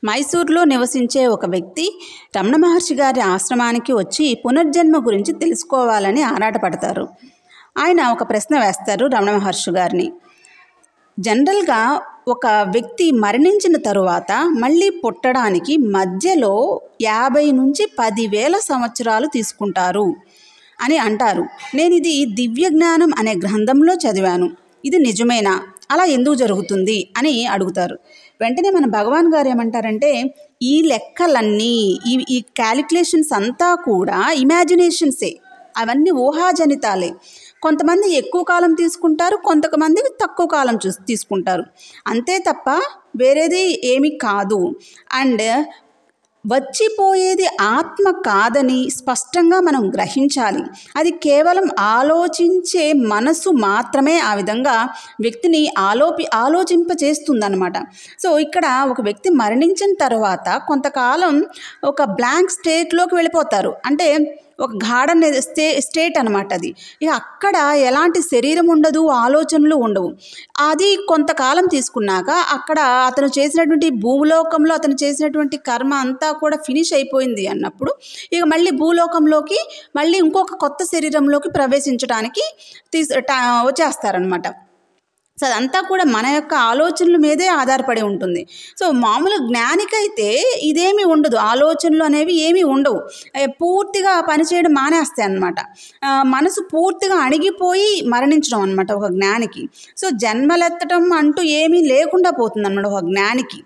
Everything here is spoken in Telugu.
మైసూర్లో నివసించే ఒక వ్యక్తి రమణ మహర్షి గారి ఆశ్రమానికి వచ్చి పునర్జన్మ గురించి తెలుసుకోవాలని ఆరాటపడతారు. ఆయన ఒక ప్రశ్న వేస్తారు రమణ మహర్షి గారిని. జనరల్గా ఒక వ్యక్తి మరణించిన తరువాత మళ్ళీ పుట్టడానికి మధ్యలో 50 నుంచి 10,000 సంవత్సరాలు తీసుకుంటారు అని అంటారు. నేను ఇది దివ్య జ్ఞానం అనే గ్రంథంలో చదివాను. ఇది నిజమేనా? అలా ఎందుకు జరుగుతుంది అని అడుగుతారు. వెంటనే మన భగవాన్ గారు ఏమంటారంటే, ఈ లెక్కలన్నీ ఈ క్యాలిక్యులేషన్స్ అంతా కూడా ఇమాజినేషన్సే, అవన్నీ ఊహాజనితాలే. కొంతమంది ఎక్కువ కాలం తీసుకుంటారు, కొంతమంది తక్కువ కాలం తీసుకుంటారు, అంతే తప్ప వేరేది ఏమీ కాదు. అండ్ వచ్చిపోయేది ఆత్మ కాదని స్పష్టంగా మనం గ్రహించాలి. అది కేవలం ఆలోచించే మనసు మాత్రమే ఆ విధంగా వ్యక్తిని ఆలోచింపచేస్తుందన్నమాట. సో ఇక్కడ ఒక వ్యక్తి మరణించిన తర్వాత కొంతకాలం ఒక బ్లాంక్ స్టేట్లోకి వెళ్ళిపోతారు. అంటే ఒక గాఢ స్టేట్ అనమాట అది. ఇక అక్కడ ఎలాంటి శరీరం ఉండదు, ఆలోచనలు ఉండవు. అది కొంతకాలం తీసుకున్నాక అక్కడ అతను చేసినటువంటి భూలోకంలో అతను చేసినటువంటి కర్మ అంతా కూడా ఫినిష్ అయిపోయింది అన్నప్పుడు ఇక మళ్ళీ భూలోకంలోకి మళ్ళీ ఇంకొక కొత్త శరీరంలోకి ప్రవేశించడానికి వచ్చేస్తారనమాట. సో అదంతా కూడా మన యొక్క ఆలోచనల మీదే ఆధారపడి ఉంటుంది. సో మామూలు జ్ఞానికైతే ఇదేమీ ఉండదు, ఆలోచనలు అనేవి ఏమీ ఉండవు, పూర్తిగా పనిచేయడం మానేస్తాయి అన్నమాట. మనసు పూర్తిగా అణిగిపోయి మరణించడం అనమాట ఒక జ్ఞానికి. సో జన్మలెత్తడం అంటూ ఏమీ లేకుండా పోతుంది అన్నమాట ఒక జ్ఞానికి.